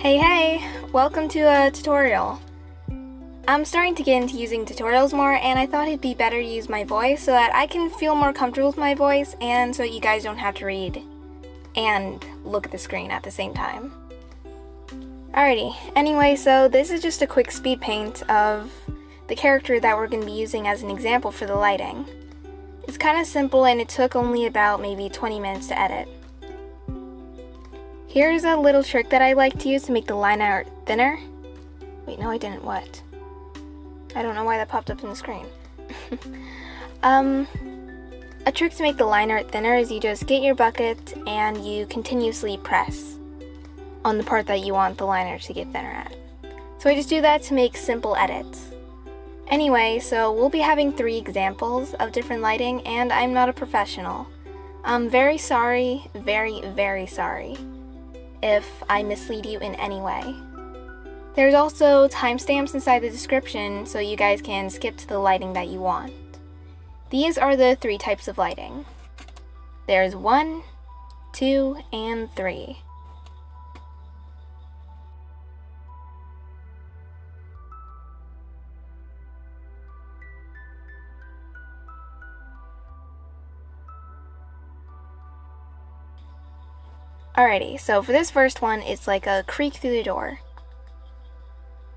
Hey, welcome to a tutorial. I'm starting to get into using tutorials more, and I thought it'd be better to use my voice so that I can feel more comfortable with my voice and so you guys don't have to read and look at the screen at the same time. Alrighty, anyway, so this is just a quick speed paint of the character that we're going to be using as an example for the lighting. It's kind of simple and it took only about maybe 20 minutes to edit. Here's a little trick that I like to use to make the line art thinner. Wait, no I didn't, what? I don't know why that popped up in the screen. A trick to make the line art thinner is you just get your bucket and you continuously press on the part that you want the liner to get thinner at. So I just do that to make simple edits. Anyway, so we'll be having 3 examples of different lighting, and I'm not a professional. I'm very sorry, very sorry if I mislead you in any way. There's also timestamps inside the description so you guys can skip to the lighting that you want. These are the 3 types of lighting. There's 1, 2, and 3. Alrighty, so for this first one, it's like a creak through the door.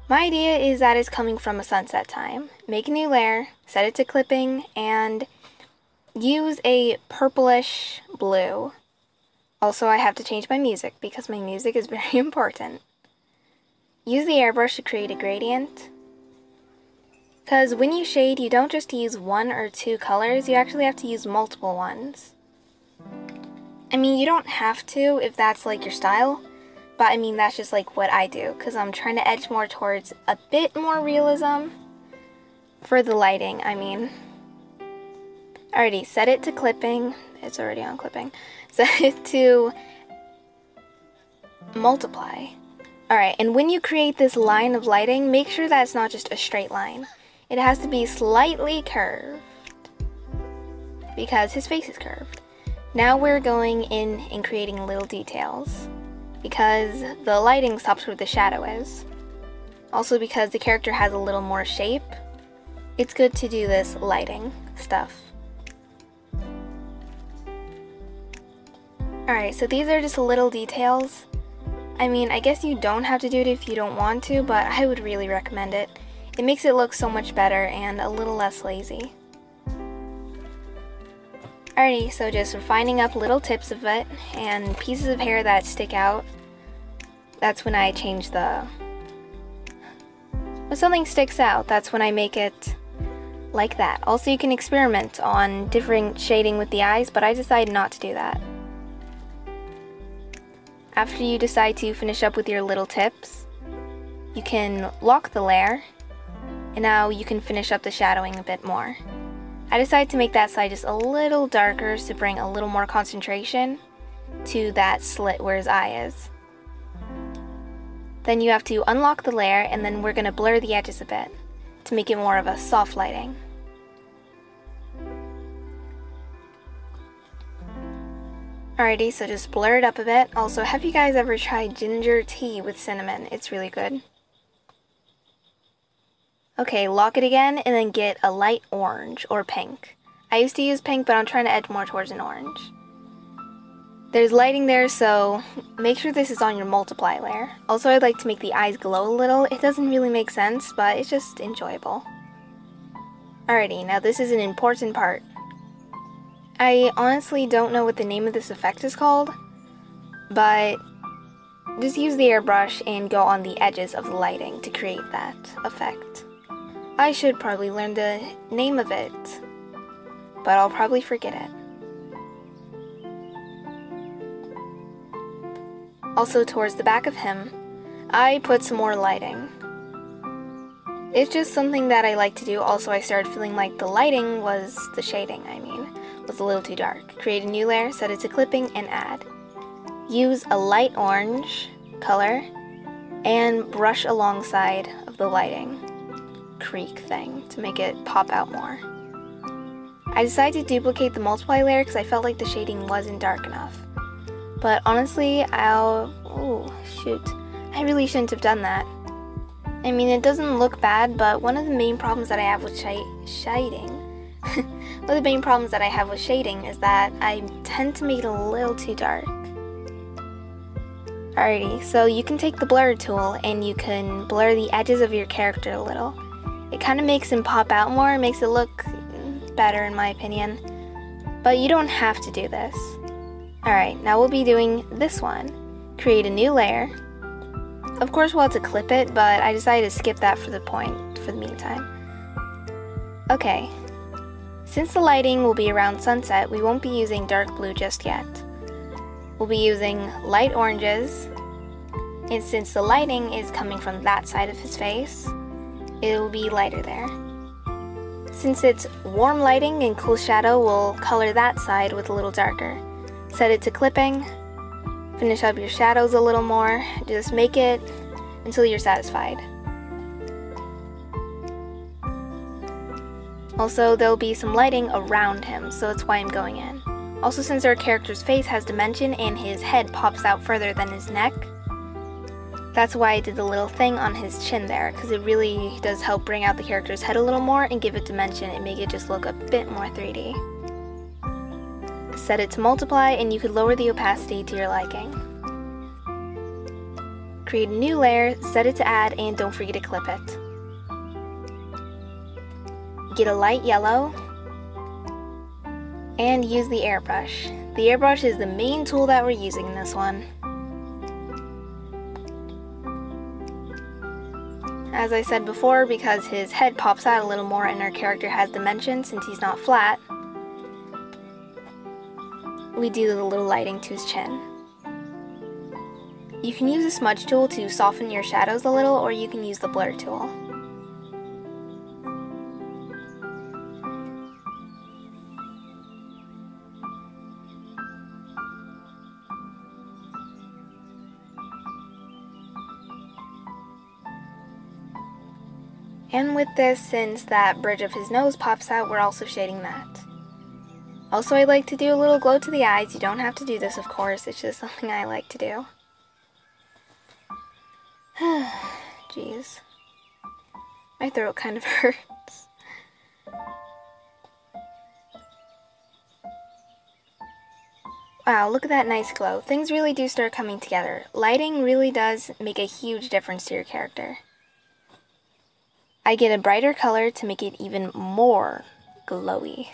My idea is that it's coming from a sunset time. Make a new layer, set it to clipping, and use a purplish blue. Also, I have to change my music because my music is very important. Use the airbrush to create a gradient. Because when you shade, you don't just use 1 or 2 colors, you actually have to use multiple ones. I mean, you don't have to if that's like your style, but I mean, that's just like what I do, because I'm trying to edge more towards a bit more realism for the lighting, I mean. Alrighty, set it to clipping. It's already on clipping. Set it to multiply. Alright, and when you create this line of lighting, make sure that it's not just a straight line. It has to be slightly curved, because his face is curved. Now we're going in and creating little details, because the lighting stops where the shadow is. Also because the character has a little more shape, it's good to do this lighting stuff. Alright, so these are just little details. I mean, I guess you don't have to do it if you don't want to, but I would really recommend it. It makes it look so much better and a little less lazy. Alrighty, so just refining up little tips of it and pieces of hair that stick out. That's when I change the... When something sticks out, that's when I make it like that. Also, you can experiment on different shading with the eyes, but I decided not to do that. After you decide to finish up with your little tips, you can lock the layer, and now you can finish up the shadowing a bit more. I decided to make that side just a little darker to bring a little more concentration to that slit where his eye is. Then you have to unlock the layer, and then we're going to blur the edges a bit to make it more of a soft lighting. Alrighty, so just blur it up a bit. Also, have you guys ever tried ginger tea with cinnamon? It's really good. Okay, lock it again and then get a light orange or pink. I used to use pink, but I'm trying to edge more towards an orange. There's lighting there, so make sure this is on your multiply layer. Also, I'd like to make the eyes glow a little. It doesn't really make sense, but it's just enjoyable. Alrighty, now this is an important part. I honestly don't know what the name of this effect is called, but just use the airbrush and go on the edges of the lighting to create that effect. I should probably learn the name of it, but I'll probably forget it. Also, towards the back of him, I put some more lighting. It's just something that I like to do. Also, I started feeling like the lighting was, the shading I mean, was a little too dark. Create a new layer, set it to clipping, and add. Use a light orange color and brush alongside of the lighting creak thing to make it pop out more. I decided to duplicate the multiply layer because I felt like the shading wasn't dark enough. But honestly, I really shouldn't have done that. I mean, it doesn't look bad, but one of the main problems that I have with shading one of the main problems that I have with shading is that I tend to make it a little too dark. Alrighty, so you can take the blur tool and you can blur the edges of your character a little. It kind of makes him pop out more, makes it look better in my opinion. But you don't have to do this. Alright, now we'll be doing this one. Create a new layer. Of course we'll have to clip it, but I decided to skip that for the meantime. Okay. Since the lighting will be around sunset, we won't be using dark blue just yet. We'll be using light oranges, and since the lighting is coming from that side of his face, it will be lighter there. Since it's warm lighting and cool shadow, we'll color that side with a little darker. Set it to clipping, finish up your shadows a little more, just make it until you're satisfied. Also, there'll be some lighting around him, so that's why I'm going in. Also, since our character's face has dimension and his head pops out further than his neck, that's why I did the little thing on his chin there, because it really does help bring out the character's head a little more and give it dimension and make it just look a bit more 3D. Set it to multiply and you could lower the opacity to your liking. Create a new layer, set it to add, and don't forget to clip it. Get a light yellow and use the airbrush. The airbrush is the main tool that we're using in this one. As I said before, because his head pops out a little more and our character has dimension since he's not flat, we do the little lighting to his chin. You can use the smudge tool to soften your shadows a little, or you can use the blur tool. And with this, since that bridge of his nose pops out, we're also shading that. Also, I like to do a little glow to the eyes. You don't have to do this, of course. It's just something I like to do. Jeez. My throat kind of hurts. Wow, look at that nice glow. Things really do start coming together. Lighting really does make a huge difference to your character. I get a brighter color to make it even more glowy.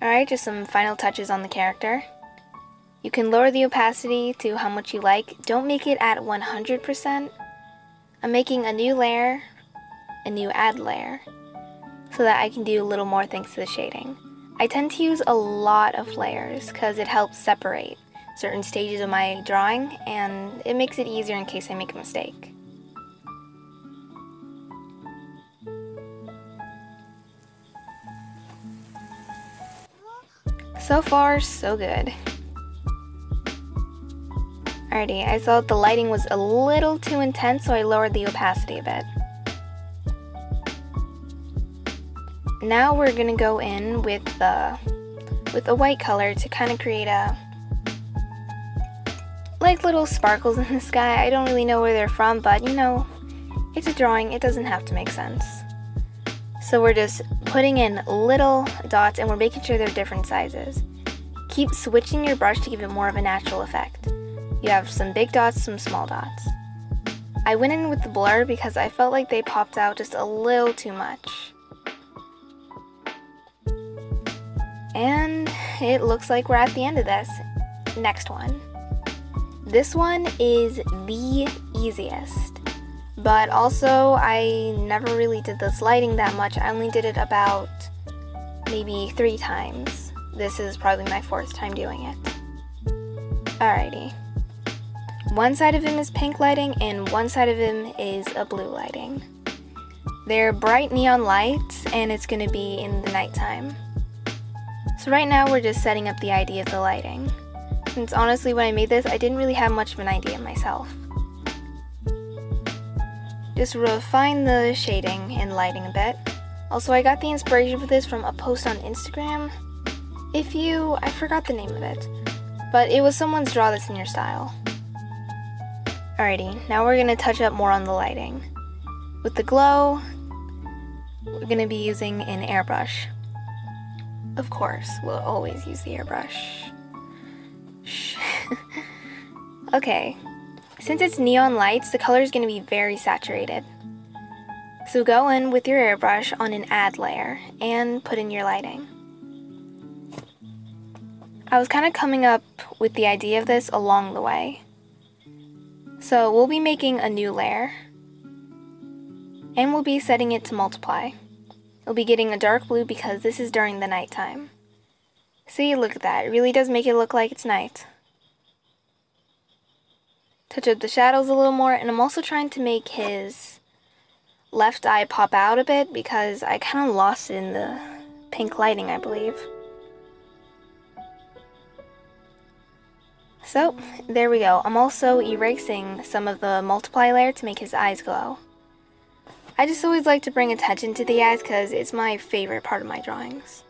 Alright, just some final touches on the character. You can lower the opacity to how much you like. Don't make it at 100%. I'm making a new layer, a new add layer, so that I can do a little more thanks to the shading. I tend to use a lot of layers because it helps separate certain stages of my drawing, and it makes it easier in case I make a mistake. So far, so good. Alrighty, I thought the lighting was a little too intense, so I lowered the opacity a bit. Now we're gonna go in with a white color to kind of create like little sparkles in the sky. I don't really know where they're from, but you know, it's a drawing, it doesn't have to make sense. So we're just putting in little dots and we're making sure they're different sizes. Keep switching your brush to give it more of a natural effect. You have some big dots, some small dots. I went in with the blur because I felt like they popped out just a little too much. And it looks like we're at the end of this. Next one. This one is the easiest, but also I never really did this lighting that much. I only did it about maybe 3 times. This is probably my 4th time doing it. Alrighty. One side of him is pink lighting and one side of him is a blue lighting. They're bright neon lights and it's going to be in the nighttime. So right now we're just setting up the idea of the lighting. Since honestly when I made this, I didn't really have much of an idea myself. Just refine the shading and lighting a bit. Also, I got the inspiration for this from a post on Instagram. I forgot the name of it, but it was someone's draw that's in your style. Alrighty, now we're gonna touch up more on the lighting. With the glow, we're gonna be using an airbrush. Of course, we'll always use the airbrush. Shh. Okay, since it's neon lights, the color is gonna be very saturated. So go in with your airbrush on an add layer and put in your lighting. I was kind of coming up with the idea of this along the way. So we'll be making a new layer and we'll be setting it to multiply. We'll be getting a dark blue because this is during the nighttime. See, look at that. It really does make it look like it's night. Touch up the shadows a little more, and I'm also trying to make his left eye pop out a bit because I kind of lost it in the pink lighting, I believe. So, there we go. I'm also erasing some of the multiply layer to make his eyes glow. I just always like to bring attention to the eyes because it's my favorite part of my drawings.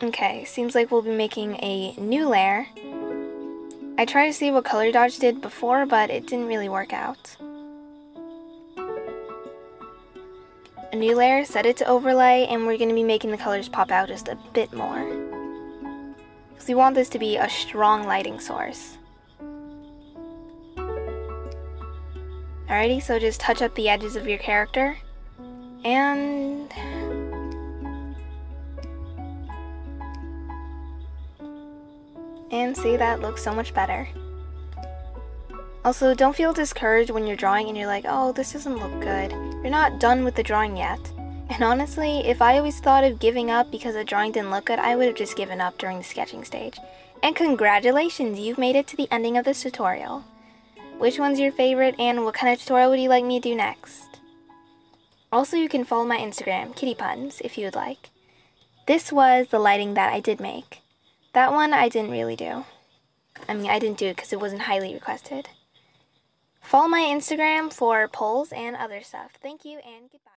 Okay, seems like we'll be making a new layer. I tried to see what color dodge did before, but it didn't really work out. A new layer, set it to overlay, and we're going to be making the colors pop out just a bit more. Because we want this to be a strong lighting source. Alrighty, so just touch up the edges of your character, and see, that looks so much better. Also, don't feel discouraged when you're drawing and you're like, oh, this doesn't look good. You're not done with the drawing yet. And honestly, if I always thought of giving up because the drawing didn't look good, I would have just given up during the sketching stage. And congratulations, you've made it to the ending of this tutorial. Which one's your favorite and what kind of tutorial would you like me to do next? Also, you can follow my Instagram, Kitty Puns, if you would like. This was the lighting that I did make. That one I didn't really do. I mean, I didn't do it because it wasn't highly requested. Follow my Instagram for polls and other stuff. Thank you and goodbye.